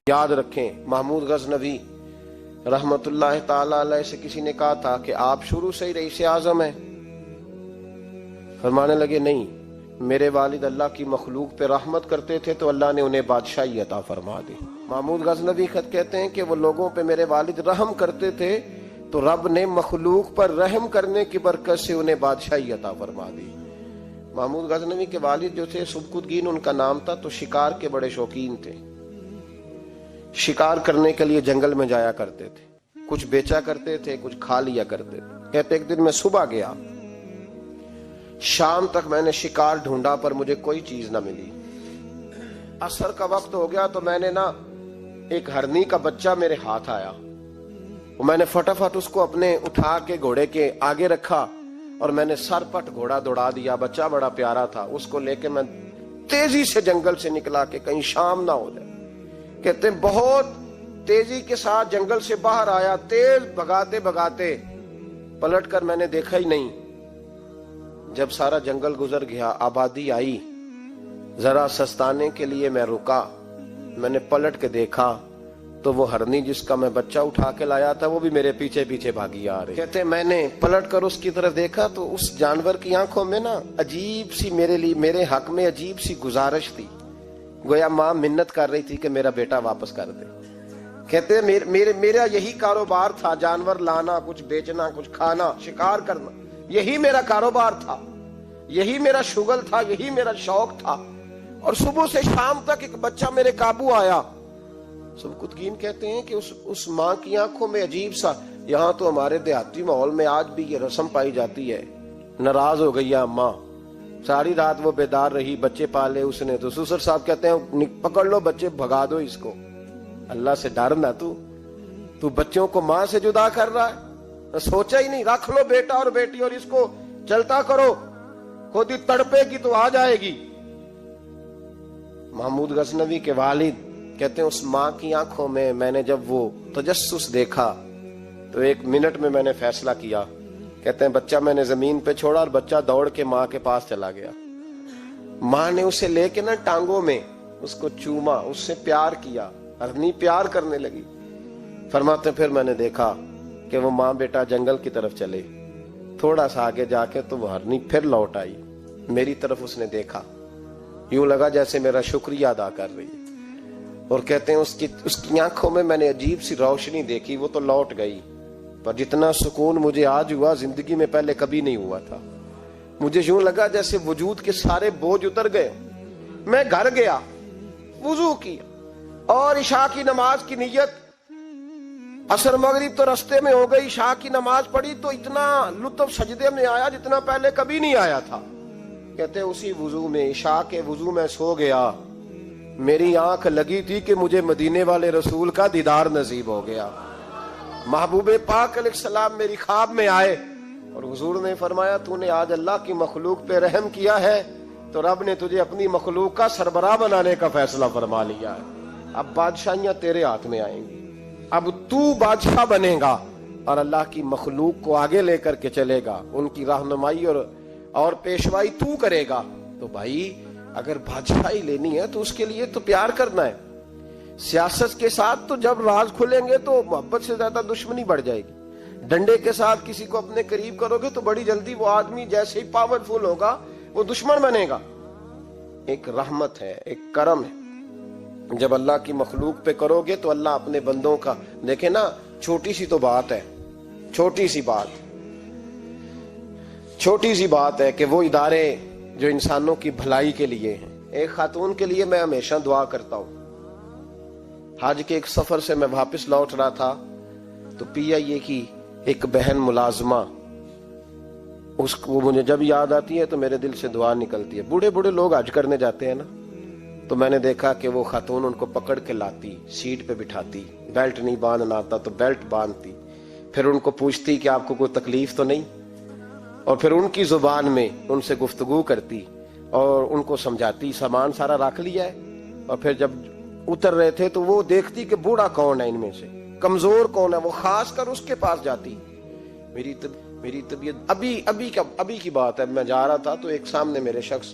یاد رکھیں، محمود غزنوی رحمت اللہ تعالی علیہ سے کسی نے کہا تھا کہ آپ شروع سے ہی رئیس اعظم ہیں؟ فرمانے لگے نہیں، میرے والد اللہ کی مخلوق پہ رحمت کرتے تھے تو اللہ نے انہیں بادشاہی عطا فرما دی۔ محمود غزنوی خود کہتے ہیں کہ وہ لوگوں پہ میرے والد رحم کرتے تھے تو رب نے مخلوق پر رحم کرنے کی برکت سے انہیں بادشاہی عطا فرما دی۔ محمود غزنوی کے والد جو تھے سبکتگین ان کا نام تھا، تو شکار کے بڑے شوقین تھے، شکار کرنے کے لیے جنگل میں جایا کرتے تھے، کچھ بیچا کرتے تھے، کچھ کھا لیا کرتے تھے۔ کہتے ایک دن میں صبح گیا، شام تک میں نے شکار ڈھونڈا پر مجھے کوئی چیز نہ ملی۔ عصر کا وقت ہو گیا تو میں نے ایک ہرنی کا بچہ میرے ہاتھ آیا، میں نے فٹافٹ اس کو اپنے اٹھا کے گھوڑے کے آگے رکھا اور میں نے سر پٹ گھوڑا دوڑا دیا۔ بچہ بڑا پیارا تھا، اس کو لے کے میں تیزی سے جنگل سے نکلا کہ کہیں شام نہ ہو جائے۔ کہتے ہیں بہت تیزی کے ساتھ جنگل سے باہر آیا، تیز بھگاتے بھگاتے پلٹ کر میں نے دیکھا ہی نہیں۔ جب سارا جنگل گزر گیا، آبادی آئی، ذرا سستانے کے لیے میں رکا، میں نے پلٹ کے دیکھا تو وہ ہرنی جس کا میں بچہ اٹھا کے لایا تھا وہ بھی میرے پیچھے پیچھے بھاگی آ رہی۔ کہتے ہیں میں نے پلٹ کر اس کی طرف دیکھا تو اس جانور کی آنکھوں میں عجیب سی میرے حق میں عجیب سی گزارش تھی، گویا ماں منت کر رہی تھی کہ میرا بیٹا واپس کر دے۔ کہتے ہیں میرا یہی کاروبار تھا، جانور لانا، کچھ بیچنا، کچھ کھانا، شکار کرنا، یہی میرا کاروبار تھا، یہی میرا شغل تھا، یہی میرا شوق تھا، اور صبح سے شام تک ایک بچہ میرے قابو آیا۔ سبکتگین کہتے ہیں کہ اس ماں کی آنکھوں میں عجیب سا، یہاں تو ہمارے دیہاتی ماحول میں آج بھی یہ رسم پائی جاتی ہے، ناراض ہو گئی اماں، ساری رات وہ بیدار رہی، بچے پالے اس نے، تو سسر صاحب کہتے ہیں پکڑ لو بچے، بھگا دو اس کو، اللہ سے ڈرنا، تو بچوں کو ماں سے جدا کر رہا ہے، سوچا ہی نہیں، رکھ لو بیٹا اور بیٹی اور اس کو چلتا کرو، خود ہی تڑپے گی تو آ جائے گی۔ محمود غزنوی کے والد کہتے ہیں اس ماں کی آنکھوں میں نے جب وہ تجسس دیکھا تو ایک منٹ میں نے فیصلہ کیا۔ کہتے ہیں بچہ میں نے زمین پہ چھوڑا اور بچہ دوڑ کے ماں کے پاس چلا گیا۔ ماں نے اسے لے کے ٹانگوں میں اس کو چوما، اس سے پیار کیا، ہرنی پیار کرنے لگی۔ فرماتے پھر میں نے دیکھا کہ وہ ماں بیٹا جنگل کی طرف چلے، تھوڑا سا آگے جا کے تو وہ ہرنی پھر لوٹ آئی، میری طرف اس نے دیکھا، یوں لگا جیسے میرا شکریہ ادا کر رہی ہے، اور کہتے ہیں اس کی آنکھوں میں نے عجیب سی روشنی دیکھی، وہ تو لوٹ گئی، پر جتنا سکون مجھے آج ہوا زندگی میں پہلے کبھی نہیں ہوا تھا۔ مجھے یوں لگا جیسے وجود کے سارے بوجھ اتر گئے۔ میں گھر گیا، وضو کیا اور عشاء کی نماز کی نیت، عصر مغرب تو رستے میں ہو گئی، عشاء کی نماز پڑھی تو اتنا لطف سجدے میں آیا جتنا پہلے کبھی نہیں آیا تھا۔ کہتے اسی وضو میں، عشاء کے وضو میں سو گیا، میری آنکھ لگی تھی کہ مجھے مدینے والے رسول کا دیدار نصیب ہو گیا۔ محبوب پاک علیہ السلام میری خواب میں آئے اور حضور نے فرمایا تو نے آج اللہ کی مخلوق پہ رحم کیا ہے تو رب نے تجھے اپنی مخلوق کا سربراہ بنانے کا فیصلہ فرما لیا ہے، اب بادشاہیاں تیرے ہاتھ میں آئیں گی، اب تو بادشاہ بنے گا اور اللہ کی مخلوق کو آگے لے کر کے چلے گا، ان کی رہنمائی اور پیشوائی تو کرے گا۔ تو بھائی اگر بادشاہی لینی ہے تو اس کے لیے تو پیار کرنا ہے، سیاست کے ساتھ تو جب راز کھلیں گے تو محبت سے زیادہ دشمنی بڑھ جائے گی، ڈنڈے کے ساتھ کسی کو اپنے قریب کرو گے تو بڑی جلدی وہ آدمی جیسے ہی پاورفل ہوگا وہ دشمن بنے گا۔ ایک رحمت ہے، ایک کرم ہے، جب اللہ کی مخلوق پہ کرو گے تو اللہ اپنے بندوں کا، دیکھیں چھوٹی سی تو بات ہے، چھوٹی سی بات ہے کہ وہ ادارے جو انسانوں کی بھلائی کے لیے ہیں۔ ایک خاتون کے لیے میں ہمیشہ دعا کرتا ہوں، حج کے ایک سفر سے میں واپس لوٹ رہا تھا تو PIA کی ایک بہن ملازمہ، وہ مجھے جب یاد آتی ہے تو میرے دل سے دعا نکلتی ہے۔ بوڑھے لوگ حج کرنے جاتے ہیں تو میں نے دیکھا کہ وہ خاتون ان کو پکڑ کے لاتی، سیٹ پہ بٹھاتی، بیلٹ نہیں باندھنا آتا تو بیلٹ باندھتی، پھر ان کو پوچھتی کہ آپ کو کوئی تکلیف تو نہیں، اور پھر ان کی زبان میں ان سے گفتگو کرتی اور ان کو سمجھاتی سامان سارا رکھ لیا ہے، اور پھر جب اتر رہے تھے تو وہ دیکھتی کہ بوڑھا کون ہے ان میں سے، کمزور کون ہے، وہ خاص کر اس کے پاس جاتی۔ میری طبیعت ابھی کی بات ہے، میں جا رہا تھا تو ایک سامنے میرے شخص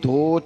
2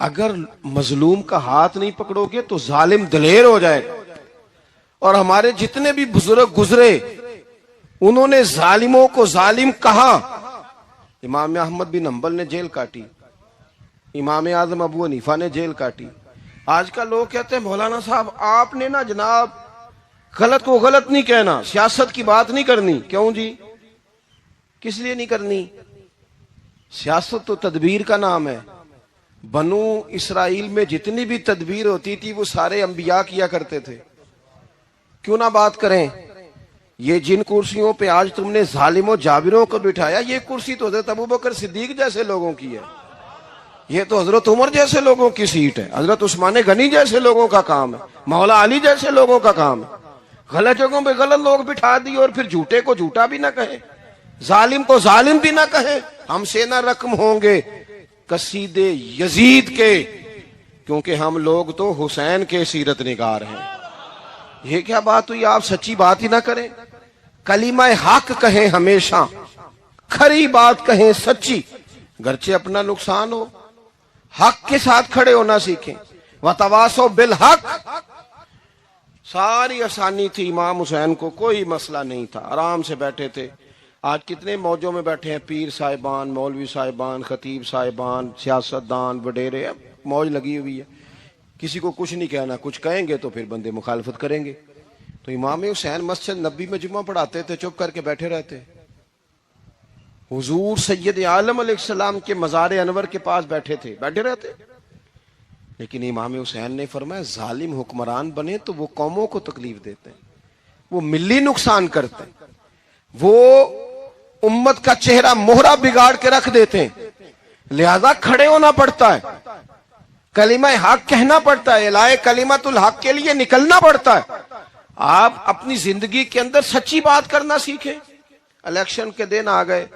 اگر مظلوم کا ہاتھ نہیں پکڑو گے تو ظالم دلیر ہو جائے گا. اور ہمارے جتنے بھی بزرگ گزرے انہوں نے ظالموں کو ظالم کہا. امام احمد بن حنبل نے جیل کاٹی, امام اعظم ابو حنیفہ نے جیل کاٹی. آج کل لوگ کہتے ہیں مولانا صاحب آپ نے نا جناب غلط کو غلط نہیں کہنا, سیاست کی بات نہیں کرنی. کیوں جی, کس لیے نہیں کرنی؟ سیاست تو تدبیر کا نام ہے. بنو اسرائیل میں جتنی بھی تدبیر ہوتی تھی وہ سارے انبیاء کیا کرتے تھے. کیوں نہ بات کریں؟ یہ جن کرسیوں پہ آج تم نے ظالموں جابروں کو بٹھایا, یہ کرسی تو حضرت ابوبکر صدیق جیسے لوگوں کی ہے, یہ تو حضرت عمر جیسے لوگوں کی سیٹ ہے, حضرت عثمان غنی جیسے لوگوں کا کام ہے, مولا علی جیسے لوگوں کا کام ہے. غلط جگہوں پہ غلط لوگ بٹھا دیے اور پھر جھوٹے کو جھوٹا بھی نہ کہے, ظالم کو ظالم بھی نہ کہے. ہم سے نہ رقم ہوں گے قصیدے یزید کے, کیونکہ ہم لوگ تو حسین کے سیرت نگار ہیں. یہ کیا بات ہوئی, آپ سچی بات ہی نہ کریں. کلمہ حق کہیں, ہمیشہ کھری بات کہیں, سچی, گرچہ اپنا نقصان ہو. حق کے ساتھ کھڑے ہونا سیکھیں. وتواصوا بالحق. ساری آسانی تھی امام حسین کو, کوئی مسئلہ نہیں تھا, آرام سے بیٹھے تھے. آج کتنے موجوں میں بیٹھے ہیں, پیر صاحبان, مولوی صاحبان, خطیب صاحبان, سیاستدان, وڈیرے, موج لگی ہوئی ہے. کسی کو کچھ نہیں کہنا, کچھ کہیں گے تو پھر بندے مخالفت کریں گے. تو امام حسین مسجد نبی میں جمعہ پڑھاتے تھے, چپ کر کے بیٹھے رہتے. حضور سید عالم علیہ السلام کے مزار انور کے پاس بیٹھے تھے, بیٹھے رہتے. لیکن امام حسین نے فرمایا ظالم حکمران بنے تو وہ قوموں کو تکلیف دیتے ہیں, وہ ملی نقصان کرتے ہیں, وہ امت کا چہرہ مہرہ بگاڑ کے رکھ دیتے ہیں. لہذا کھڑے ہونا پڑتا ہے, کلمہ حق کہنا پڑتا ہے, الائے کلمت الحق کے لیے نکلنا پڑتا ہے. آپ اپنی زندگی کے اندر سچی بات کرنا سیکھیں. الیکشن کے دن آ گئے,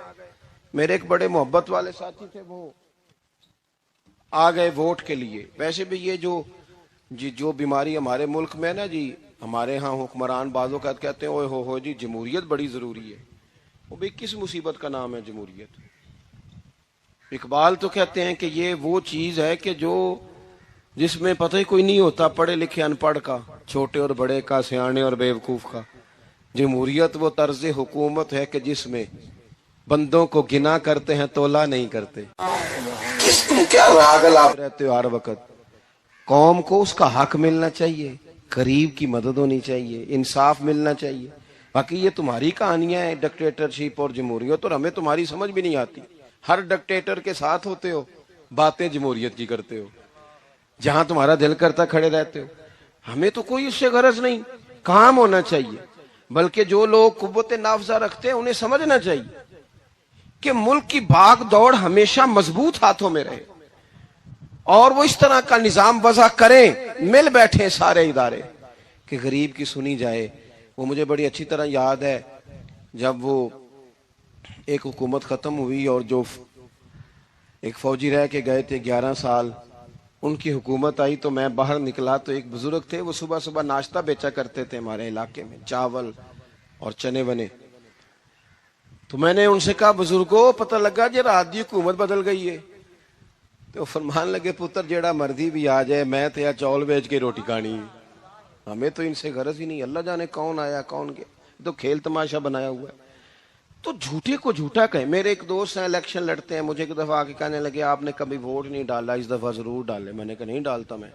میرے ایک بڑے محبت والے ساتھی تھے, وہ آ گئے ووٹ کے لیے. ویسے بھی یہ جو بیماری ہمارے ملک میں نا جی, ہمارے ہاں حکمران بعض اوقات کہتے ہیں اوے ہو جی جمہوریت بڑی ضروری ہے. وہ بھی کس مصیبت کا نام ہے جمہوریت؟ اقبال تو کہتے ہیں کہ یہ وہ چیز ہے کہ جس میں پتہ ہی کوئی نہیں ہوتا, پڑھے لکھے ان پڑھ کا, چھوٹے اور بڑے کا, سیانے اور بیوقوف کا. جمہوریت وہ طرز حکومت ہے کہ جس میں بندوں کو گنا کرتے ہیں تولا نہیں کرتے. کس تم کیا راگل آپ رہتے ہو ہر وقت. قوم کو اس کا حق ملنا چاہیے, غریب کی مدد ہونی چاہیے, انصاف ملنا چاہیے. باقی یہ تمہاری کہانیاں ہیں ڈکٹیٹرشپ اور جمہوریت, اور ہمیں تمہاری سمجھ بھی نہیں آتی. ہر ڈکٹیٹر کے ساتھ ہوتے ہو, باتیں جمہوریت کی کرتے ہو, جہاں تمہارا دل کرتا کھڑے رہتے ہو. ہمیں تو کوئی اس سے غرض نہیں, کام ہونا چاہیے. بلکہ جو لوگ قوت نافذہ رکھتے ہیں انہیں سمجھنا چاہیے کہ ملک کی بھاگ دوڑ ہمیشہ مضبوط ہاتھوں میں رہے, اور وہ اس طرح کا نظام وضع کریں, مل بیٹھے سارے ادارے کہ غریب کی سنی جائے. وہ مجھے بڑی اچھی طرح یاد ہے جب وہ ایک حکومت ختم ہوئی اور جو ایک فوجی رہ کے گئے تھے 11 سال, ان کی حکومت آئی تو میں باہر نکلا تو ایک بزرگ تھے, وہ صبح صبح ناشتہ بیچا کرتے تھے ہمارے علاقے میں, چاول اور چنے بنے. تو میں نے ان سے کہا بزرگوں پتہ لگا جی رات دی حکومت بدل گئی ہے. تو فرمان لگے پتر جیڑا مرضی بھی آ جائے, میں تو یا چاول بیچ کے روٹی کھانی, ہمیں تو ان سے غرض ہی نہیں. اللہ جانے کون آیا کون گیا, تو کھیل تماشا بنایا ہوا ہے. تو جھوٹے کو جھوٹا کہیں. میرے ایک دوست ہیں الیکشن لڑتے ہیں, مجھے ایک دفعہ آ کے کہنے لگے آپ نے کبھی ووٹ نہیں ڈالا, اس دفعہ ضرور ڈالے. میں نے کہا نہیں ڈالتا میں.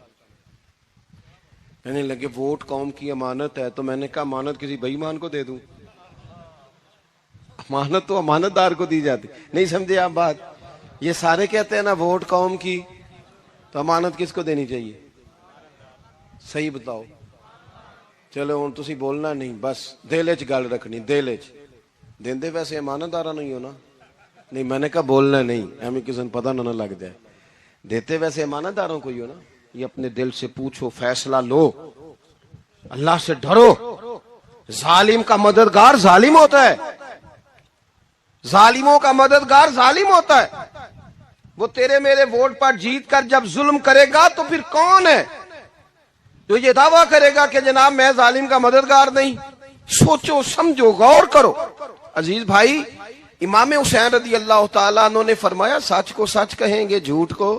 کہنے لگے ووٹ قوم کی امانت ہے. تو میں نے کہا امانت کسی بے ایمان کو دے دوں؟ امانت تو امانت دار کو دی جاتی. نہیں سمجھے آپ بات؟ یہ سارے کہتے ہیں نا ووٹ قوم کی, تو امانت کس کو دینی چاہیے؟ صحیح بتاؤ. چلو ہوں تسی بولنا نہیں, بس دل وچ گل رکھنی, دل وچ. دیندے ویسے امانت دارا نہیں ہو نا. نہیں میں نے کہا بولنا نہیں, ہمیں کسی نے پتہ نہ لگ جائے. دیتے ویسے امانت داروں کو ہی ہو نا. یہ اپنے دل سے پوچھو, فیصلہ لو, اللہ سے ڈرو. ظالم کا مددگار ظالم ہوتا ہے, ظالموں کا مددگار ظالم ہوتا ہے. وہ تیرے میرے ووٹ پر جیت کر جب ظلم کرے گا تو پھر کون ہے جو یہ دعویٰ کرے گا کہ جناب میں ظالم کا مددگار نہیں؟ سوچو سمجھو غور کرو. عزیز بھائی, امام حسین رضی اللہ تعالیٰ عنہ نے فرمایا سچ کو سچ کہیں گے, جھوٹ کو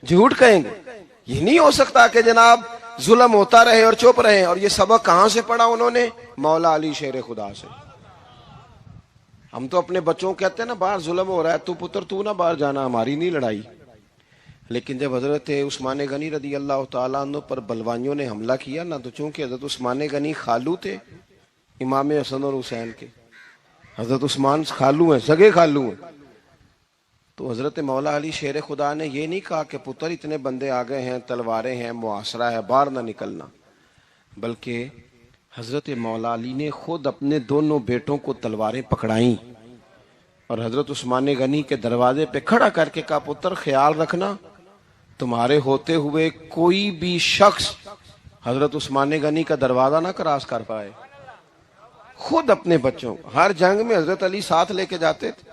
جھوٹ کہیں گے. یہ نہیں ہو سکتا کہ جناب ظلم ہوتا رہے اور چپ رہے. اور یہ سبق کہاں سے پڑھا انہوں نے؟ مولا علی شیر خدا سے. ہم تو اپنے بچوں کو کہتے ہیں نا باہر ظلم ہو رہا ہے تو پتر تو نہ باہر جانا, ہماری نہیں لڑائی. لیکن جب حضرت عثمان غنی رضی اللہ تعالیٰ عنہ پر بلوانیوں نے حملہ کیا نا, تو چونکہ حضرت عثمان غنی خالو تھے امام حسن اور حسین کے, حضرت عثمان خالو ہیں, سگے خالو ہیں, تو حضرت مولا علی شیر خدا نے یہ نہیں کہا کہ پتر اتنے بندے آ گئے ہیں, تلواریں ہیں, محاصرہ ہے, باہر نہ نکلنا, بلکہ حضرت مولا علی نے خود اپنے دونوں بیٹوں کو تلواریں پکڑائیں اور حضرت عثمان غنی کے دروازے پہ کھڑا کر کے کہا پتر خیال رکھنا تمہارے ہوتے ہوئے کوئی بھی شخص حضرت عثمان غنی کا دروازہ نہ کراس کر پائے. خود اپنے بچوں کو, ہر جنگ میں حضرت علی ساتھ لے کے جاتے تھے.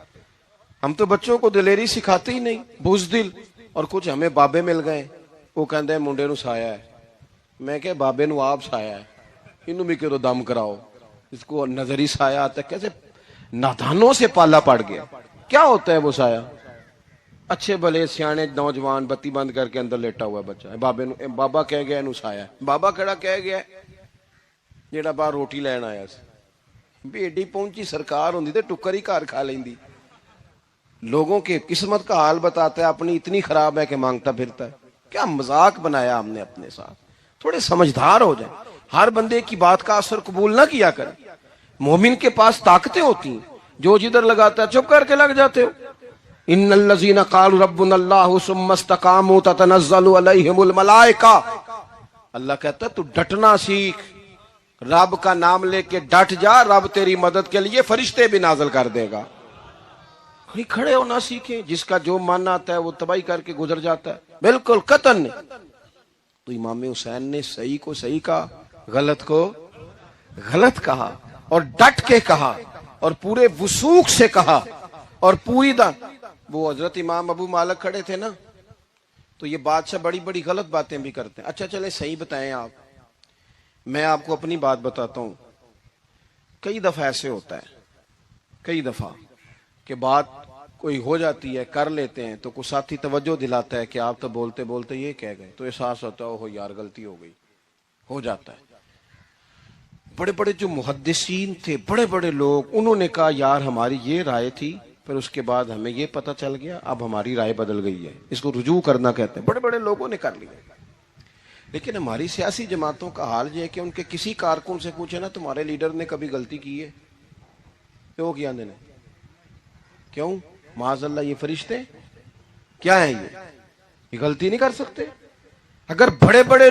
ہم تو بچوں کو دلیری سکھاتے ہی نہیں, بزدل. اور کچھ ہمیں بابے مل گئے, وہ کہندے ہیں منڈے نو سایا ہے. میں کہ بابے نو آپ سایا ہے, انہوں بھی کہ دم کراؤ, اس کو نظری سایہ آتا ہے. کیسے نادانوں سے پالا پڑ گیا. کیا ہوتا ہے وہ سایہ؟ اچھے بھلے سیانے نوجوان بتی بند کر کے اندر لیٹا ہوا بچہ ہے, بابے نو بابا کہہ گیا انہوں سایہ ہے. بابا کہڑا کہہ گیا جیڑا باہر روٹی لین آیا سی, بھی ایڈی پہنچی سرکار ہوندی تے ٹکر ہی گھر کھا لیندی. لوگوں کے قسمت کا حال بتاتا ہے, اپنی اتنی خراب ہے کہ مانگتا پھرتا ہے. کیا مذاق بنایا ہم نے اپنے ساتھ. تھوڑے سمجھدار ہو جائیں, ہر بندے کی بات کا اثر قبول نہ کیا کریں. مومن کے پاس طاقتیں ہوتی ہیں, جو جدھر لگاتا ہے چپ کر کے لگ جاتے ہو. ان الذین قالوا ربنا اللہ ثم استقاموا تتنزل علیہم الملائکہ. اللہ کہتا ہے تو ڈٹنا سیکھ, رب کا نام لے کے ڈٹ جا, رب تیری مدد کے لیے فرشتے بھی نازل کر دے گا. کھڑے ہونا سیکھیں, جس کا جو من آتا ہے وہ تباہی کر کے گزر جاتا ہے. بالکل قطعاً نہیں. تو امام حسین نے صحیح کو صحیح کہا, غلط کو غلط کہا, اور ڈٹ کے کہا, اور پورے وثوق سے کہا, اور پوری وہ حضرت امام ابو مالک کھڑے تھے نا, تو یہ بادشاہ بڑی بڑی غلط باتیں بھی کرتے ہیں. اچھا چلے صحیح بتائیں آپ, میں آپ کو اپنی بات بتاتا ہوں. کئی دفعہ ایسے ہوتا ہے, کئی دفعہ کہ بات کوئی ہو جاتی ہے, کر لیتے ہیں, تو کوئی ساتھی توجہ دلاتا ہے کہ آپ تو بولتے بولتے یہ کہہ گئے, تو احساس ہوتا ہے اوہ یار غلطی ہو گئی. ہو جاتا ہے. بڑے بڑے جو محدثین تھے, بڑے بڑے لوگ, انہوں نے کہا یار ہماری یہ رائے تھی, پھر اس کے بعد ہمیں یہ پتہ چل گیا, اب ہماری رائے بدل گئی ہے. اس کو رجوع کرنا کہتے ہیں. بڑے بڑے لوگوں نے کر لیا. لیکن ہماری سیاسی جماعتوں کا حال یہ ہے کہ ان کے کسی کارکن سے پوچھے نا تمہارے لیڈر نے کبھی غلطی کی ہے, کیوں کیا نے, کیوں معاذ اللہ یہ فرشتے کیا ہیں, یہ غلطی نہیں کر سکتے. اگر بڑے بڑے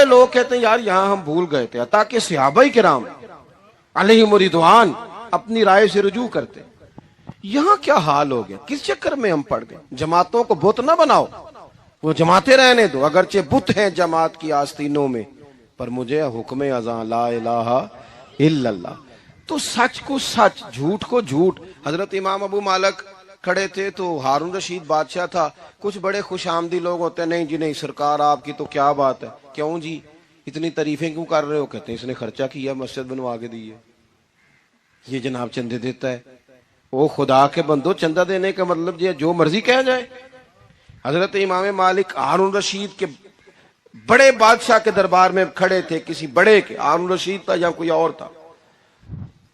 لوگ کہتے ہیں یار یہاں ہم بھول گئے تھے, تاکہ صحابہ کرام علیہم رضوان اپنی رائے سے رجوع کرتے. یہاں کیا حال ہو گیا, کس چکر میں ہم پڑ گئے. جماعتوں کو بت نہ بناؤ, وہ جماعتیں رہنے دو, اگرچہ بت ہیں جماعت کی آستینوں میں, پر مجھے حکم اذان لا الہ الا اللہ. تو سچ کو سچ, جھوٹ کو جھوٹ. حضرت امام ابو مالک کھڑے تھے تو ہارون رشید بادشاہ تھا. کچھ بڑے خوش آمدی لوگ ہوتے ہیں, نہیں جی نہیں سرکار آپ کی تو کیا بات ہے, کیوں جی اتنی تعریفیں کیوں کر رہے ہو. کہتے ہیں اس نے خرچہ کیا, مسجد بنوا کے دی ہے, یہ جناب چندے دیتا ہے. وہ خدا کے بندو, چندہ دینے کا مطلب یہ جو مرضی کہا جائے. حضرت امام مالک ہارون رشید کے بڑے بادشاہ کے دربار میں کھڑے تھے, کسی بڑے کے, ہارون رشید تھا یا کوئی اور تھا.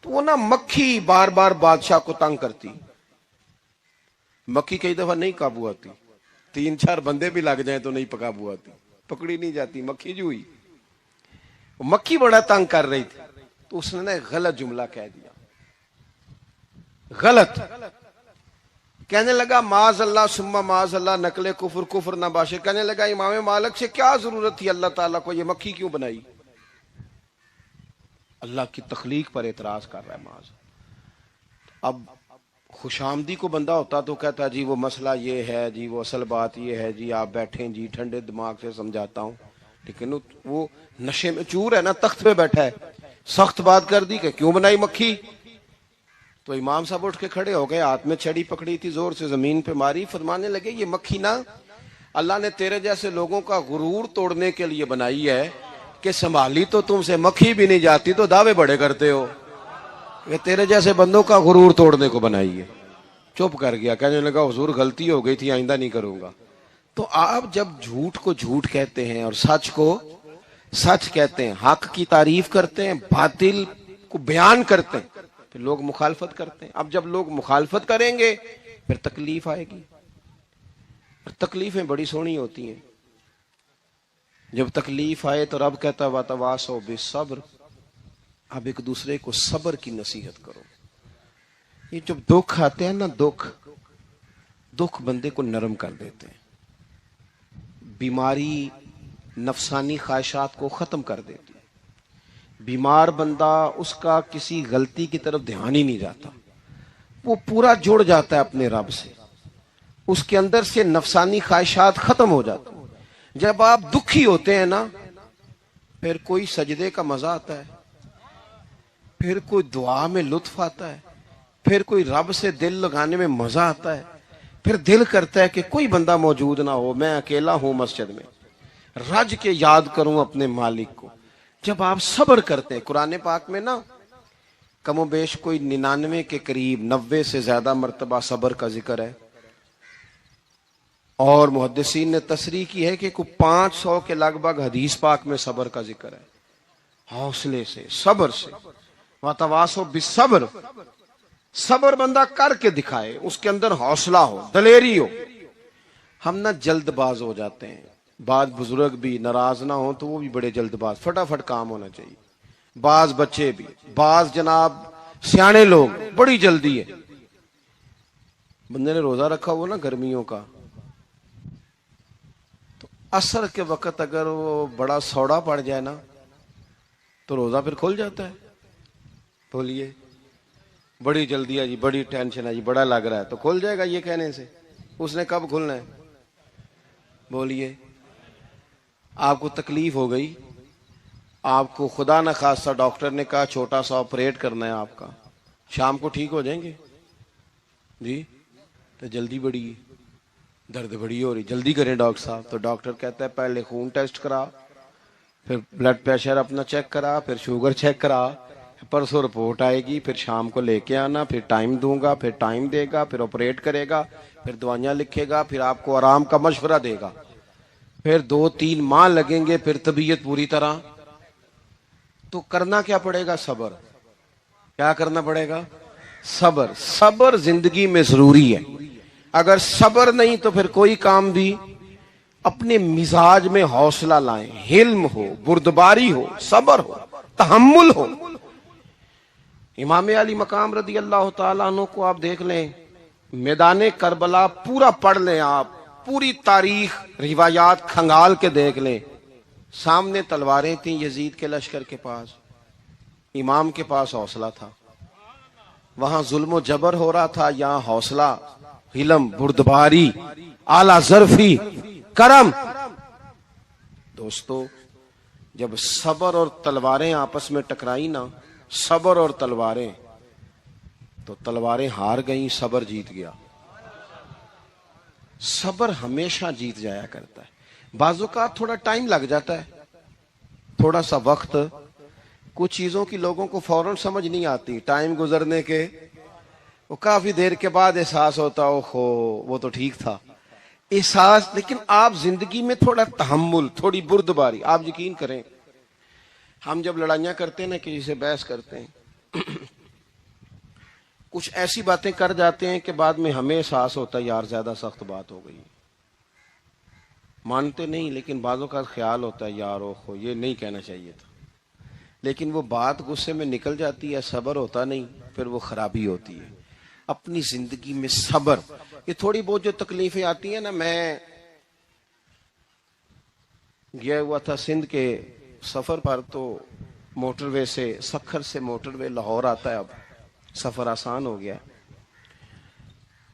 تو وہ نا مکھی بار بار بادشاہ کو تنگ کرتی. مکھی کئی دفعہ نہیں قابو آتی, 3-4 بندے بھی لگ جائیں تو نہیں قابو آتی, پکڑی نہیں جاتی مکھی جو ہوئی. مکھی بڑا تنگ کر رہی تھی, تو اس نے غلط جملہ کہہ دیا. غلط کہنے لگا معاذ اللہ ثم معاذ اللہ, نقل کفر کفر نہ باشے. کہنے لگا امام مالک سے کیا ضرورت تھی اللہ تعالیٰ کو یہ مکھی کیوں بنائی. اللہ کی تخلیق پر اعتراض کر رہا ہے معاذ. اب خوش آمدی کو بندہ ہوتا تو کہتا جی وہ مسئلہ یہ ہے, جی وہ اصل بات یہ ہے, جی آپ بیٹھیں, جی ٹھنڈے دماغ سے سمجھاتا ہوں. لیکن وہ نشے میں چور ہے نا, تخت پہ بیٹھا ہے, سخت بات کر دی کہ کیوں بنائی مکھی. تو امام صاحب اٹھ کے کھڑے ہو گئے, ہاتھ میں چھڑی پکڑی تھی, زور سے زمین پہ ماری, فرمانے لگے یہ مکھی نا اللہ نے تیرے جیسے لوگوں کا غرور توڑنے کے لیے بنائی ہے کہ سنبھالی تو تم سے مکھی بھی نہیں جاتی, تو دعوے بڑے کرتے ہو کہ تیرے جیسے بندوں کا غرور توڑنے کو بنائی ہے. چپ کر گیا, کہنے لگا حضور غلطی ہو گئی تھی, آئندہ نہیں کروں گا. تو آپ جب جھوٹ کو جھوٹ کہتے ہیں اور سچ کو سچ کہتے ہیں, حق کی تعریف کرتے ہیں, باطل کو بیان کرتے ہیں, پھر لوگ مخالفت کرتے ہیں. اب جب لوگ مخالفت کریں گے پھر تکلیف آئے گی. تکلیفیں بڑی سونی ہوتی ہیں. جب تکلیف آئے تو رب کہتا ہے وَتَوَاصَوْا بِالصَّبْرِ, اب ایک دوسرے کو صبر کی نصیحت کرو. یہ جب دکھ آتے ہیں نا, دکھ بندے کو نرم کر دیتے ہیں. بیماری نفسانی خواہشات کو ختم کر دیتی ہے. بیمار بندہ, اس کا کسی غلطی کی طرف دھیان ہی نہیں جاتا, وہ پورا جڑ جاتا ہے اپنے رب سے, اس کے اندر سے نفسانی خواہشات ختم ہو جاتی. جب آپ دکھی ہوتے ہیں نا, پھر کوئی سجدے کا مزہ آتا ہے, پھر کوئی دعا میں لطف آتا ہے, پھر کوئی رب سے دل لگانے میں مزہ آتا ہے, پھر دل کرتا ہے کہ کوئی بندہ موجود نہ ہو, میں اکیلا ہوں مسجد میں, رج کے یاد کروں اپنے مالک کو. جب آپ صبر کرتے ہیں, قرآن پاک میں نا کم و بیش کوئی 99 کے قریب 90 سے زیادہ مرتبہ صبر کا ذکر ہے, اور محدثین نے تصریح کی ہے کہ کوئی 500 کے لگ بھگ حدیث پاک میں صبر کا ذکر ہے. حوصلے سے, صبر سے. وَتَوَاصَوْا بِالصَّبْرِ, صبر بندہ کر کے دکھائے, اس کے اندر حوصلہ ہو, دلیری ہو. ہم نہ جلد باز ہو جاتے ہیں. بعض بزرگ بھی ناراض نہ ہوں تو وہ بھی بڑے جلد باز, فٹافٹ کام ہونا چاہیے. بعض بچے بھی, بعض جناب سیانے لوگ, بڑی جلدی ہے. بندے نے روزہ رکھا ہوا نا گرمیوں کا, تو عصر کے وقت اگر وہ بڑا سوڑا پڑ جائے نا تو روزہ پھر کھل جاتا ہے. بولیے, بڑی جلدی ہے جی, بڑی ٹینشن ہے جی, بڑا لگ رہا ہے, تو کھل جائے گا یہ کہنے سے. اس نے کب کھلنا ہے؟ بولیے. آپ کو تکلیف ہو گئی, آپ کو خدا نہ خواستہ ڈاکٹر نے کہا چھوٹا سا آپریٹ کرنا ہے آپ کا, شام کو ٹھیک ہو جائیں گے جی؟ تو جلدی بڑی ہے, درد بڑی ہو رہی, جلدی کریں ڈاکٹر صاحب. تو ڈاکٹر کہتا ہے پہلے خون ٹیسٹ کرا, پھر بلڈ پریشر اپنا چیک کرا, پھر شوگر چیک کرا, پرسوں رپورٹ آئے گی, پھر شام کو لے کے آنا, پھر ٹائم دوں گا, پھر ٹائم دے گا, پھر آپریٹ کرے گا, پھر دوائیاں لکھے گا, پھر آپ کو آرام کا مشورہ دے گا, پھر 2-3 ماہ لگیں گے, پھر طبیعت پوری طرح. تو کرنا کیا پڑے گا؟ صبر. کیا کرنا پڑے گا؟ صبر. صبر زندگی میں ضروری ہے. اگر صبر نہیں تو پھر کوئی کام بھی. اپنے مزاج میں حوصلہ لائیں, حلم ہو, بردباری ہو, صبر ہو, تحمل ہو. امام علی مقام رضی اللہ تعالیٰ عنہ کو آپ دیکھ لیں, میدان کربلا پورا پڑھ لیں آپ, پوری تاریخ روایات کھنگال کے دیکھ لیں. سامنے تلواریں تھیں یزید کے لشکر کے پاس, امام کے پاس حوصلہ تھا. وہاں ظلم و جبر ہو رہا تھا, یہاں حوصلہ, علم, بردباری, اعلی ظرفی, کرم. دوستو, جب صبر اور تلواریں آپس میں ٹکرائی نا, صبر اور تلواریں, تو تلواریں ہار گئیں, صبر جیت گیا. صبر ہمیشہ جیت جایا کرتا ہے. بعض اوقات تھوڑا ٹائم لگ جاتا ہے, تھوڑا سا وقت. کچھ چیزوں کی لوگوں کو فوراً سمجھ نہیں آتی, ٹائم گزرنے کے وہ کافی دیر کے بعد احساس ہوتا, اوہو وہ تو ٹھیک تھا, احساس. لیکن آپ زندگی میں تھوڑا تحمل, تھوڑی بردباری. آپ یقین کریں, ہم جب لڑائیاں کرتے ہیں نا, کسی سے بحث کرتے ہیں, کچھ ایسی باتیں کر جاتے ہیں کہ بعد میں ہمیں احساس ہوتا ہے یار زیادہ سخت بات ہو گئی. مانتے نہیں, لیکن بعضوں کا خیال ہوتا ہے یار اوہو یہ نہیں کہنا چاہیے تھا. لیکن وہ بات غصے میں نکل جاتی ہے, صبر ہوتا نہیں, پھر وہ خرابی ہوتی ہے. اپنی زندگی میں صبر. یہ تھوڑی بہت جو تکلیفیں آتی ہیں نا, میں گیا ہوا تھا سندھ کے سفر پر, تو موٹر وے سے, سکھر سے موٹر وے لاہور آتا ہے, اب سفر آسان ہو گیا.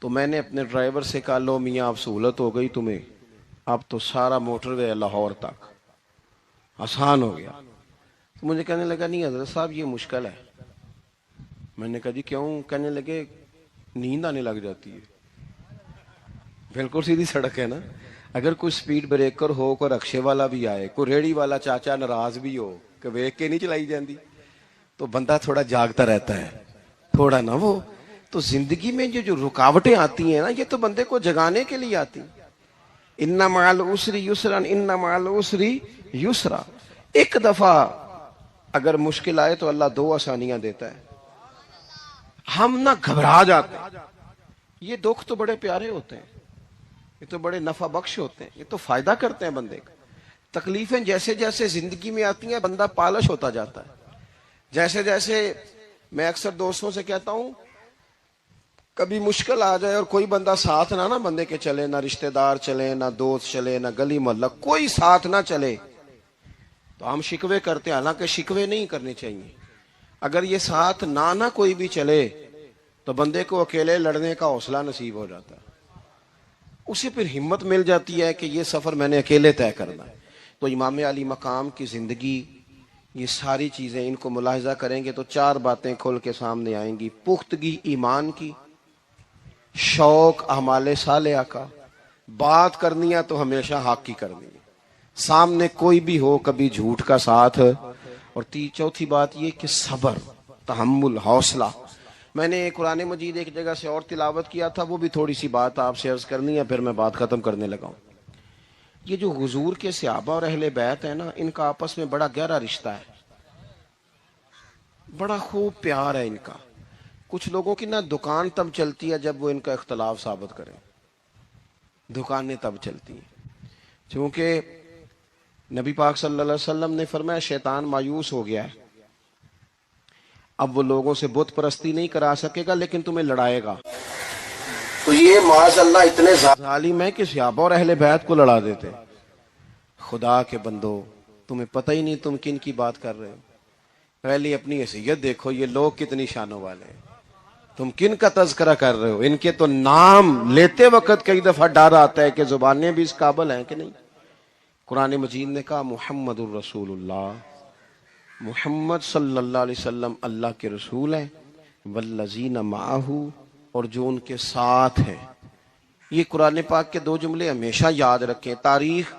تو میں نے اپنے ڈرائیور سے کہا لو میاں اب سہولت ہو گئی تمہیں, اب تو سارا موٹر وے لاہور تک آسان ہو گیا. تو مجھے کہنے لگا نہیں حضرت صاحب یہ مشکل ہے. میں نے کہا جی کیوں؟ کہنے لگے نیند آنے لگ جاتی ہے. بالکل سیدھی سڑک ہے نا, اگر کوئی سپیڈ بریکر ہو, کوئی رکشے والا بھی آئے, کوئی ریڑی والا چاچا ناراض بھی ہو کہ ویک کے نہیں چلائی جاندی, تو بندہ تھوڑا جاگتا رہتا ہے, تھوڑا نا وہ تو زندگی میں جو رکاوٹیں آتی ہیں نا، یہ تو بندے کو جگانے کے لیے آتی ہیں۔ ان مع العسر یسرا، ان مع العسر یسرا۔ ایک دفعہ اگر مشکل آئے تو اللہ 2 آسانیاں دیتا ہے، ہم نہ گھبرا جاتے ہیں۔ یہ دکھ تو بڑے پیارے ہوتے ہیں، یہ تو بڑے نفع بخش ہوتے ہیں، یہ تو فائدہ کرتے ہیں بندے کا۔ تکلیفیں جیسے جیسے زندگی میں آتی ہیں بندہ پالش ہوتا جاتا ہے۔ جیسے جیسے میں اکثر دوستوں سے کہتا ہوں، کبھی مشکل آ جائے اور کوئی بندہ ساتھ نہ بندے کے چلے، نہ رشتہ دار چلے، نہ دوست چلے، نہ گلی محلہ، کوئی ساتھ نہ چلے تو ہم شکوے کرتے ہیں، حالانکہ شکوے نہیں کرنے چاہیے۔ اگر یہ ساتھ نہ کوئی بھی چلے تو بندے کو اکیلے لڑنے کا حوصلہ نصیب ہو جاتا ہے، اسے پھر ہمت مل جاتی ہے کہ یہ سفر میں نے اکیلے طے کرنا ہے۔ تو امام علی مقام کی زندگی، یہ ساری چیزیں ان کو ملاحظہ کریں گے تو 4 باتیں کھل کے سامنے آئیں گی۔ پختگی ایمان کی، شوق اعمال صالحہ کا، بات کرنی ہے تو ہمیشہ حق کی کرنی ہے، سامنے کوئی بھی ہو کبھی جھوٹ کا ساتھ، اور چوتھی بات یہ کہ صبر، تحمل، حوصلہ۔ میں نے قرآن مجید ایک جگہ سے اور تلاوت کیا تھا، وہ بھی تھوڑی سی بات آپ سے عرض کرنی ہے، پھر میں بات ختم کرنے لگا ہوں۔ یہ جو حضور کے صحابہ اور اہل بیت ہیں نا، ان کا آپس میں بڑا گہرا رشتہ ہے، بڑا خوب پیار ہے ان کا۔ کچھ لوگوں کی نا دکان تب چلتی ہے جب وہ ان کا اختلاف ثابت کریں، دکانیں تب چلتی ہیں، چونکہ نبی پاک صلی اللہ علیہ وسلم نے فرمایا شیطان مایوس ہو گیا ہے، اب وہ لوگوں سے بت پرستی نہیں کرا سکے گا لیکن تمہیں لڑائے گا۔ تو یہ معاذ اللہ اتنے ظالم ہے کہ صحابہ اور اہل بیت کو لڑا دیتے۔ خدا کے بندو، تمہیں پتہ ہی نہیں تم کن کی بات کر رہے ہو، پہلے اپنی حیثیت دیکھو، یہ لوگ کتنی شانوں والے ہیں، تم کن کا تذکرہ کر رہے ہو؟ ان کے تو نام لیتے وقت کئی دفعہ ڈر آتا ہے کہ زبانیں بھی اس قابل ہیں کہ نہیں۔ قرآن مجید نے کہا محمد الرسول اللہ، محمد صلی اللہ علیہ وسلم اللہ کے رسول ہیں، والذین معہ، اور جو ان کے ساتھ ہیں۔ یہ قرآن پاک کے 2 جملے ہمیشہ یاد رکھیں، تاریخ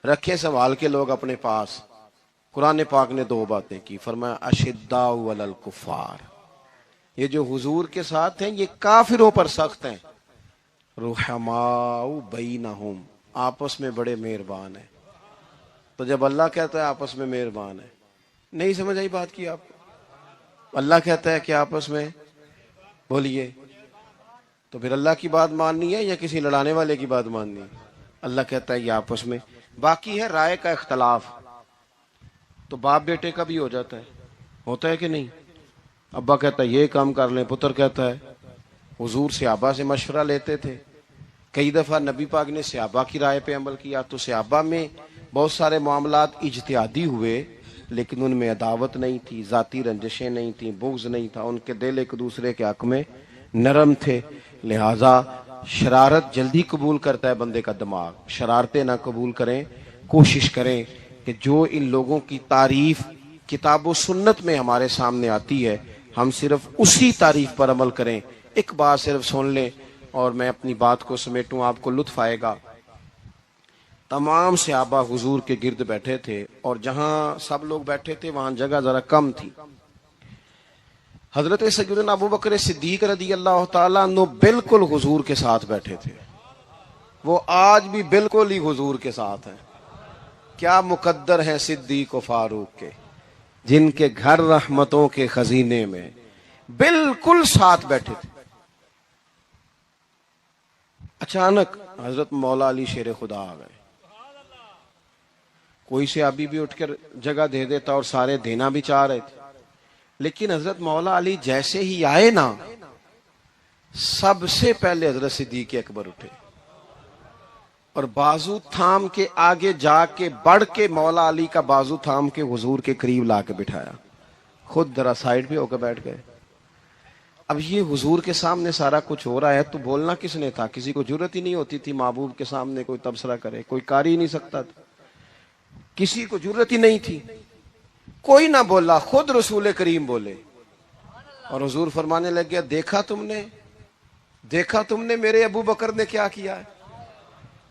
رکھیں سنبھال کے لوگ اپنے پاس۔ قرآن پاک نے 2 باتیں کی، فرمایا اشداء علی الکفار، یہ جو حضور کے ساتھ ہیں یہ کافروں پر سخت ہیں، رحماء بینہم، آپس میں بڑے مہربان ہیں۔ تو جب اللہ کہتا ہے آپس میں مہربان ہے، نہیں سمجھ آئی بات کی آپ کو؟ اللہ کہتا ہے کہ آپس میں بولیے، تو پھر اللہ کی بات ماننی ہے یا کسی لڑانے والے کی بات ماننی ہے؟ اللہ کہتا ہے یہ آپس میں۔ باقی ہے رائے کا اختلاف، تو باپ بیٹے کا بھی ہو جاتا ہے، ہوتا ہے کہ نہیں؟ ابا کہتا ہے یہ کام کر لیں، پتر کہتا ہے۔ حضور صحابہ سے مشورہ لیتے تھے، کئی دفعہ نبی پاک نے صحابہ کی رائے پہ عمل کیا، تو صحابہ میں بہت سارے معاملات اجتہادی ہوئے لیکن ان میں عداوت نہیں تھی، ذاتی رنجشیں نہیں تھیں، بغض نہیں تھا، ان کے دل ایک دوسرے کے حق میں نرم تھے۔ لہٰذا شرارت جلدی قبول کرتا ہے بندے کا دماغ، شرارتیں نہ قبول کریں، کوشش کریں کہ جو ان لوگوں کی تعریف کتاب و سنت میں ہمارے سامنے آتی ہے ہم صرف اسی تعریف پر عمل کریں۔ ایک بات صرف سن لیں اور میں اپنی بات کو سمیٹوں، آپ کو لطف آئے گا۔ تمام صحابہ حضور کے گرد بیٹھے تھے، اور جہاں سب لوگ بیٹھے تھے وہاں جگہ ذرا کم تھی۔ حضرت سیدنا ابو بکر صدیق رضی اللہ تعالیٰ عنہ بالکل حضور کے ساتھ بیٹھے تھے، وہ آج بھی بالکل ہی حضور کے ساتھ ہیں۔ کیا مقدر ہیں صدیق و فاروق کے، جن کے گھر رحمتوں کے خزینے میں بالکل ساتھ بیٹھے تھے۔ اچانک حضرت مولا علی شیر خدا آ گئے، کوئی صحابی بھی اٹھ کر جگہ دے دیتا اور سارے دینا بھی چاہ رہے تھے، لیکن حضرت مولا علی جیسے ہی آئے نا، سب سے پہلے حضرت صدیق اکبر اٹھے اور بازو تھام کے آگے جا کے بڑھ کے مولا علی کا بازو تھام کے حضور کے قریب لا کے بٹھایا، خود ذرا سائڈ پہ ہو کے بیٹھ گئے۔ اب یہ حضور کے سامنے سارا کچھ ہو رہا ہے تو بولنا کس نے تھا؟ کسی کو ضرورت ہی نہیں ہوتی تھی محبوب کے سامنے کوئی تبصرہ کرے، کوئی کر ہی نہیں سکتا تھا، کسی کو ضرورت ہی نہیں تھی، کوئی نہ بولا، خود رسول کریم بولے اور حضور فرمانے لگ گیا دیکھا تم نے میرے ابو بکر نے کیا کیا ہے؟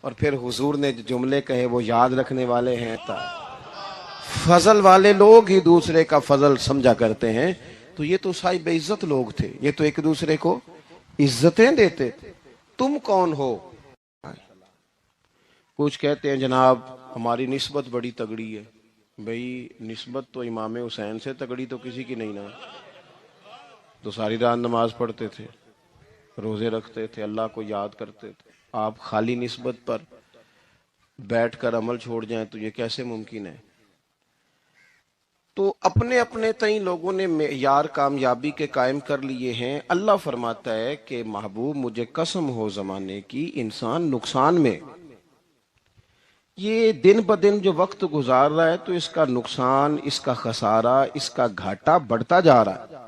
اور پھر حضور نے جو جملے کہے وہ یاد رکھنے والے ہیں، فضل والے لوگ ہی دوسرے کا فضل سمجھا کرتے ہیں، تو یہ تو صاحب عزت لوگ تھے، یہ تو ایک دوسرے کو عزتیں دیتے تھے. تم کون ہو؟ کچھ کہتے ہیں جناب ہماری نسبت بڑی تگڑی ہے. بھئی نسبت تو امام حسین سے تگڑی تو کسی کی نہیں نا. تو ساری رات نماز پڑھتے تھے، روزے رکھتے تھے، اللہ کو یاد کرتے تھے. آپ خالی نسبت پر بیٹھ کر عمل چھوڑ جائیں تو یہ کیسے ممکن ہے؟ تو اپنے اپنے تئیں لوگوں نے معیار کامیابی کے قائم کر لیے ہیں. اللہ فرماتا ہے کہ محبوب مجھے قسم ہو زمانے کی، انسان نقصان میں. یہ دن بدن جو وقت گزار رہا ہے تو اس کا نقصان، اس کا خسارہ، اس کا گھاٹا بڑھتا جا رہا ہے.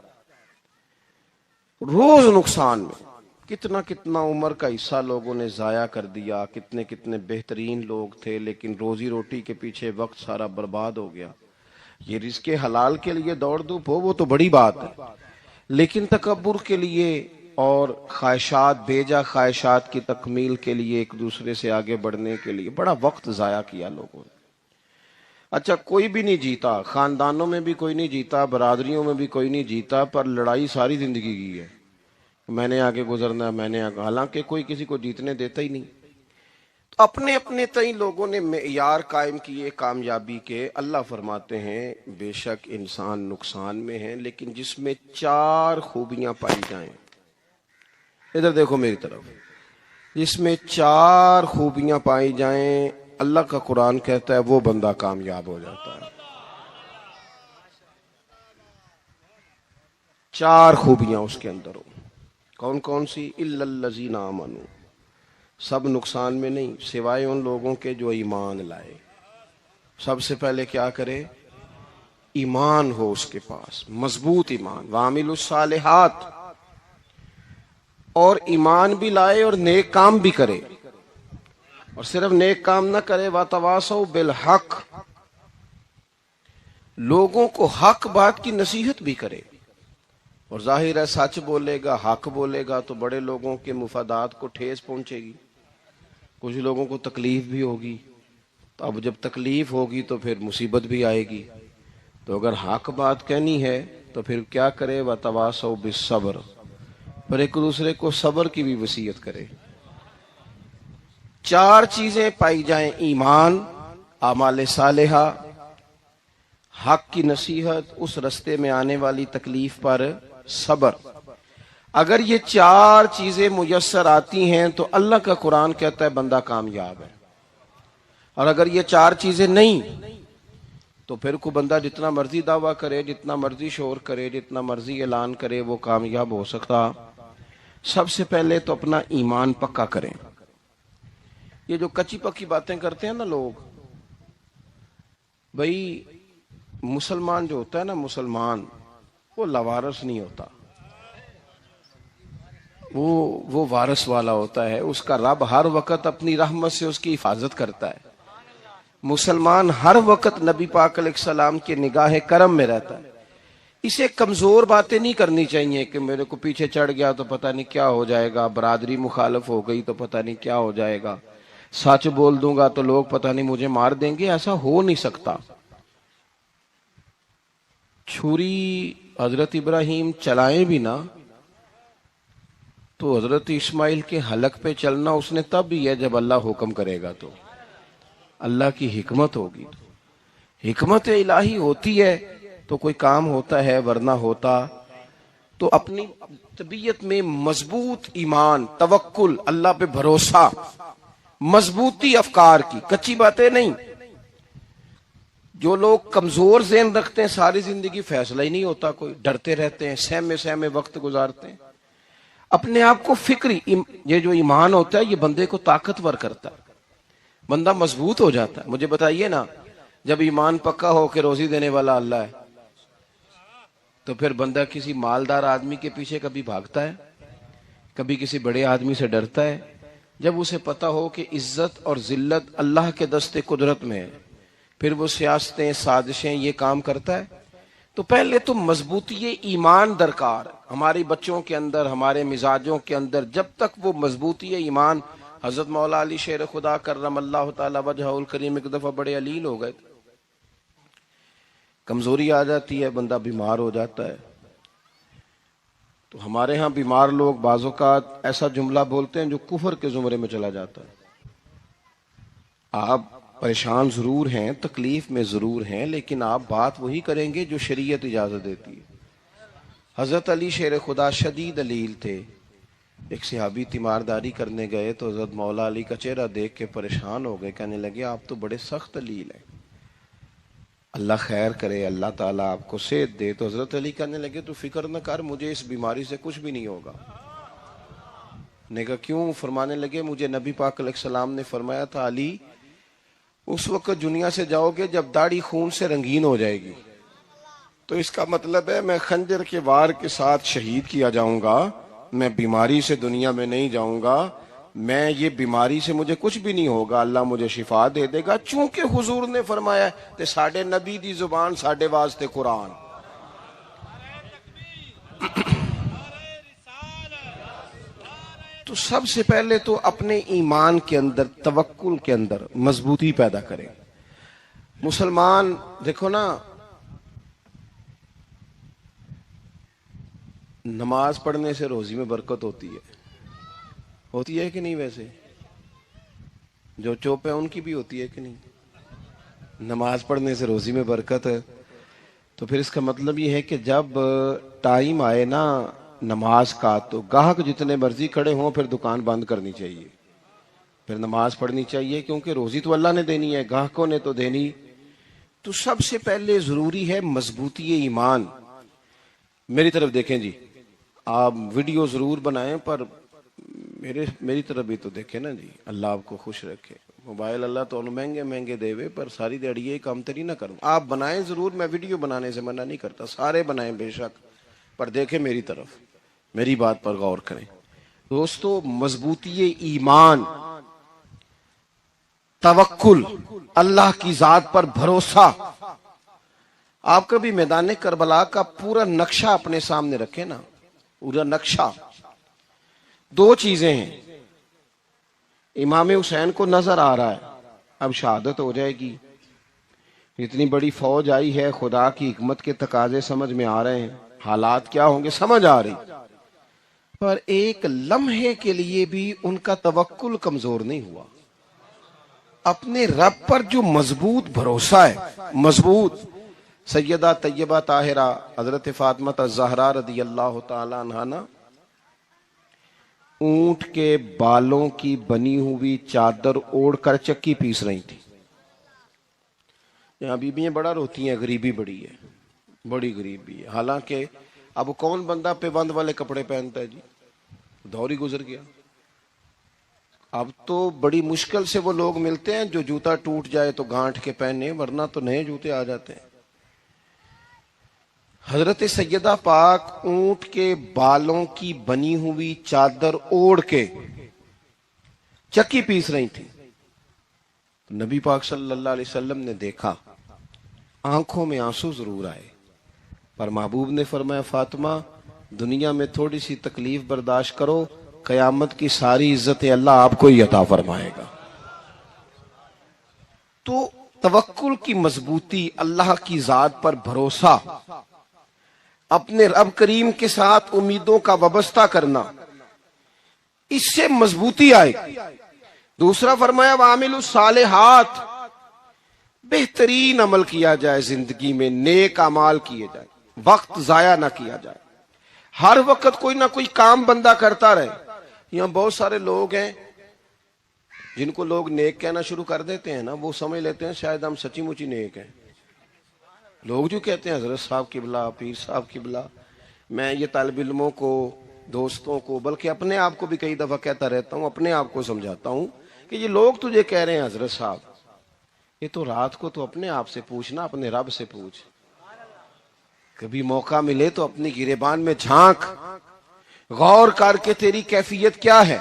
روز نقصان میں. کتنا کتنا عمر کا حصہ لوگوں نے ضائع کر دیا، کتنے کتنے بہترین لوگ تھے لیکن روزی روٹی کے پیچھے وقت سارا برباد ہو گیا. یہ رزق حلال کے لیے دوڑ دھوپ ہو وہ تو بڑی بات ہے، لیکن تکبر کے لیے اور خواہشات، بیجا خواہشات کی تکمیل کے لیے، ایک دوسرے سے آگے بڑھنے کے لیے بڑا وقت ضائع کیا لوگوں نے. اچھا کوئی بھی نہیں جیتا، خاندانوں میں بھی کوئی نہیں جیتا، برادریوں میں بھی کوئی نہیں جیتا، پر لڑائی ساری زندگی کی ہے. میں نے آگے گزرنا، میں نے آگے، حالانکہ کوئی کسی کو جیتنے دیتا ہی نہیں. تو اپنے اپنے تئیں لوگوں نے معیار قائم کیے کامیابی کے. اللہ فرماتے ہیں بے شک انسان نقصان میں ہے، لیکن جس میں 4 خوبیاں پائی جائیں. ادھر دیکھو میری طرف. جس میں 4 خوبیاں پائی جائیں، اللہ کا قرآن کہتا ہے وہ بندہ کامیاب ہو جاتا ہے. 4 خوبیاں اس کے اندر ہو. کون کون سی؟ الا الذین آمنوا، سب نقصان میں نہیں سوائے ان لوگوں کے جو ایمان لائے. سب سے پہلے کیا کرے؟ ایمان ہو اس کے پاس، مضبوط ایمان. وعملوا الصالحات، اور ایمان بھی لائے اور نیک کام بھی کرے. اور صرف نیک کام نہ کرے، وَتَوَاصَوْا بِالْحَقِّ، لوگوں کو حق بات کی نصیحت بھی کرے. اور ظاہر ہے سچ بولے گا، حق بولے گا تو بڑے لوگوں کے مفادات کو ٹھیس پہنچے گی، کچھ لوگوں کو تکلیف بھی ہوگی. تو اب جب تکلیف ہوگی تو پھر مصیبت بھی آئے گی. تو اگر حق بات کہنی ہے تو پھر کیا کرے؟ وَتَوَاصَوْا بِالصَّبْرِ، پر ایک دوسرے کو صبر کی بھی وصیت کرے. 4 چیزیں پائی جائیں: ایمان، اعمال صالحہ، حق کی نصیحت، اس رستے میں آنے والی تکلیف پر صبر. اگر یہ 4 چیزیں میسر آتی ہیں تو اللہ کا قرآن کہتا ہے بندہ کامیاب ہے. اور اگر یہ 4 چیزیں نہیں تو پھر کوئی بندہ جتنا مرضی دعویٰ کرے، جتنا مرضی شور کرے، جتنا مرضی اعلان کرے، وہ کامیاب ہو سکتا. سب سے پہلے تو اپنا ایمان پکا کریں. یہ جو کچی پکی باتیں کرتے ہیں نا لوگ، بھئی مسلمان جو ہوتا ہے نا، مسلمان وہ لوارث نہیں ہوتا، وہ وارث والا ہوتا ہے. اس کا رب ہر وقت اپنی رحمت سے اس کی حفاظت کرتا ہے. مسلمان ہر وقت نبی پاک علیہ السلام کے نگاہ کرم میں رہتا ہے. اسے کمزور باتیں نہیں کرنی چاہیے کہ میرے کو پیچھے چڑھ گیا تو پتہ نہیں کیا ہو جائے گا، برادری مخالف ہو گئی تو پتہ نہیں کیا ہو جائے گا، سچ بول دوں گا تو لوگ پتہ نہیں مجھے مار دیں گے. ایسا ہو نہیں سکتا. چھری حضرت ابراہیم چلائیں بھی نا تو حضرت اسماعیل کے حلق پہ چلنا اس نے تب بھی ہے جب اللہ حکم کرے گا. تو اللہ کی حکمت ہوگی، حکمت الہی ہوتی ہے تو کوئی کام ہوتا ہے، ورنہ ہوتا. تو اپنی طبیعت میں مضبوط ایمان، توکل، اللہ پہ بھروسہ، مضبوطی افکار کی، کچی باتیں نہیں. جو لوگ کمزور ذہن رکھتے ہیں ساری زندگی فیصلہ ہی نہیں ہوتا، کوئی ڈرتے رہتے ہیں، سہمے وقت گزارتے ہیں. اپنے آپ کو فکری، یہ جو ایمان ہوتا ہے یہ بندے کو طاقتور کرتا ہے، بندہ مضبوط ہو جاتا ہے. مجھے بتائیے نا، جب ایمان پکا ہو کہ روزی دینے والا اللہ ہے تو پھر بندہ کسی مالدار آدمی کے پیچھے کبھی بھاگتا ہے؟ کبھی کسی بڑے آدمی سے ڈرتا ہے؟ جب اسے پتا ہو کہ عزت اور ذلت اللہ کے دستے قدرت میں ہے، پھر وہ سیاستیں، سازشیں، یہ کام کرتا ہے. تو پہلے تو مضبوطی ایمان درکار. ہماری بچوں کے اندر، ہمارے مزاجوں کے اندر جب تک وہ مضبوطی ایمان، حضرت مولا علی شیر خدا کرم اللہ تعالی وجہہ الکریم ایک دفعہ بڑے علیل ہو گئے، کمزوری آ جاتی ہے، بندہ بیمار ہو جاتا ہے. تو ہمارے ہاں بیمار لوگ بعض اوقات ایسا جملہ بولتے ہیں جو کفر کے زمرے میں چلا جاتا ہے. آپ پریشان ضرور ہیں، تکلیف میں ضرور ہیں، لیکن آپ بات وہی کریں گے جو شریعت اجازت دیتی ہے. حضرت علی شیر خدا شدید علیل تھے. ایک صحابی تیمارداری کرنے گئے تو حضرت مولا علی کا چہرہ دیکھ کے پریشان ہو گئے، کہنے لگے آپ تو بڑے سخت علیل ہیں، اللہ خیر کرے، اللہ تعالیٰ آپ کو صحت دے. تو حضرت علی کہنے لگے تو فکر نہ کر، مجھے اس بیماری سے کچھ بھی نہیں ہوگا. نے کہا کیوں؟ فرمانے لگے مجھے نبی پاک علیہ السلام نے فرمایا تھا علی اس وقت دنیا سے جاؤ گے جب داڑھی خون سے رنگین ہو جائے گی، تو اس کا مطلب ہے میں خنجر کے وار کے ساتھ شہید کیا جاؤں گا، میں بیماری سے دنیا میں نہیں جاؤں گا، میں یہ بیماری سے مجھے کچھ بھی نہیں ہوگا، اللہ مجھے شفا دے دے گا. چونکہ حضور نے فرمایا کہ ساڈے نبی دی زبان ساڈے واسطے قرآن. تو سب سے پہلے تو اپنے ایمان کے اندر، توکل کے اندر مضبوطی پیدا کریں. مسلمان دیکھو نا، نماز پڑھنے سے روزی میں برکت ہوتی ہے کہ نہیں؟ ویسے جو چوپ ہے ان کی بھی ہوتی ہے کہ نہیں؟ نماز پڑھنے سے روزی میں برکت ہے. تو پھر اس کا مطلب یہ ہے کہ جب ٹائم آئے نا نماز کا تو گاہک جتنے مرضی کھڑے ہوں پھر دکان بند کرنی چاہیے، پھر نماز پڑھنی چاہیے، کیونکہ روزی تو اللہ نے دینی ہے، گاہکوں نے تو دینی. تو سب سے پہلے ضروری ہے مضبوطی ایمان. میری طرف دیکھیں جی، آپ ویڈیو ضرور بنائیں پر میری طرف بھی تو دیکھیں نا جی. اللہ آپ کو خوش رکھے. موبائل اللہ تو مہنگے دے پر ساری دیڑی یہ کام تری نہ کروں. آپ بنائیں ضرور، میں ویڈیو بنانے سے منع نہیں کرتا، سارے بنائیں بے شک، پر دیکھیں میری طرف، میری بات پر غور کریں. دوستو مضبوطی ایمان، توکل، اللہ کی ذات پر بھروسہ. آپ کبھی میدان کربلا کا پورا نقشہ اپنے سامنے رکھیں نا، پورا نقشہ. دو چیزیں ہیں، امام حسین کو نظر آ رہا ہے اب شہادت ہو جائے گی، اتنی بڑی فوج آئی ہے، خدا کی حکمت کے تقاضے سمجھ میں آ رہے ہیں، حالات کیا ہوں گے سمجھ آ رہی، پر ایک لمحے کے لیے بھی ان کا توکل کمزور نہیں ہوا. اپنے رب پر جو مضبوط بھروسہ ہے، مضبوط. سیدہ طیبہ طاہرہ حضرت فاطمہ الزہرا رضی اللہ تعالی عنہا نا اونٹ کے بالوں کی بنی ہوئی چادر اوڑھ کر چکی پیس رہی تھی. یہاں بیویاں بڑا روتی ہیں، غریبی بڑی ہے، بڑی غریبی ہے. حالانکہ اب کون بندہ پیبند والے کپڑے پہنتا ہے جی، دور ہی گزر گیا. اب تو بڑی مشکل سے وہ لوگ ملتے ہیں جو جوتا ٹوٹ جائے تو گانٹھ کے پہنے، ورنہ تو نئے جوتے آ جاتے ہیں. حضرت سیدہ پاک اونٹ کے بالوں کی بنی ہوئی چادر اوڑھ کے چکی پیس رہی تھی. نبی پاک صلی اللہ علیہ وسلم نے دیکھا، آنکھوں میں آنسو ضرور آئے، پر محبوب نے فرمایا فاطمہ دنیا میں تھوڑی سی تکلیف برداشت کرو، قیامت کی ساری عزت اللہ آپ کو ہی عطا فرمائے گا. تو توکل کی مضبوطی، اللہ کی ذات پر بھروسہ، اپنے رب کریم کے ساتھ امیدوں کا وابستہ کرنا، اس سے مضبوطی آئے. دوسرا فرمایا وَعَمِلُوا الصَّالِحَاتِ، بہترین عمل کیا جائے زندگی میں، نیک اعمال کیے جائے، وقت ضائع نہ کیا جائے. ہر وقت کوئی نہ کوئی کام بندہ کرتا رہے. یہاں بہت سارے لوگ ہیں جن کو لوگ نیک کہنا شروع کر دیتے ہیں نا، وہ سمجھ لیتے ہیں شاید ہم سچی مچی نیک ہیں. لوگ جو کہتے ہیں حضرت صاحب قبلہ، پیر صاحب قبلہ، میں یہ طالب علموں کو، دوستوں کو، بلکہ اپنے آپ کو بھی کئی دفعہ کہتا رہتا ہوں، اپنے آپ کو سمجھاتا ہوں کہ یہ لوگ تجھے کہہ رہے ہیں حضرت صاحب، یہ تو رات کو تو اپنے آپ سے پوچھنا، اپنے رب سے پوچھ. کبھی موقع ملے تو اپنی گریبان میں جھانک، غور کر کے تیری کیفیت کیا ہے.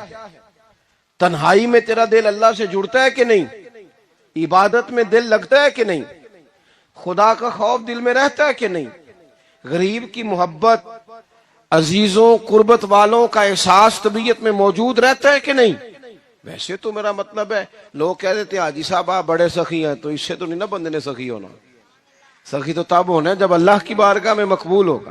تنہائی میں تیرا دل اللہ سے جڑتا ہے کہ نہیں؟ عبادت میں دل لگتا ہے کہ نہیں؟ خدا کا خوف دل میں رہتا ہے کہ نہیں؟ غریب کی محبت، عزیزوں قربت والوں کا احساس طبیعت میں موجود رہتا ہے کہ نہیں؟ ویسے تو میرا مطلب ہے لوگ کہہ دیتے ہیں حاجی صاحب آپ بڑے سخی ہیں، تو اس سے تو نہیں نا بندے نے سخی ہونا. سخی تو تب ہونا ہے جب اللہ کی بارگاہ میں مقبول ہوگا.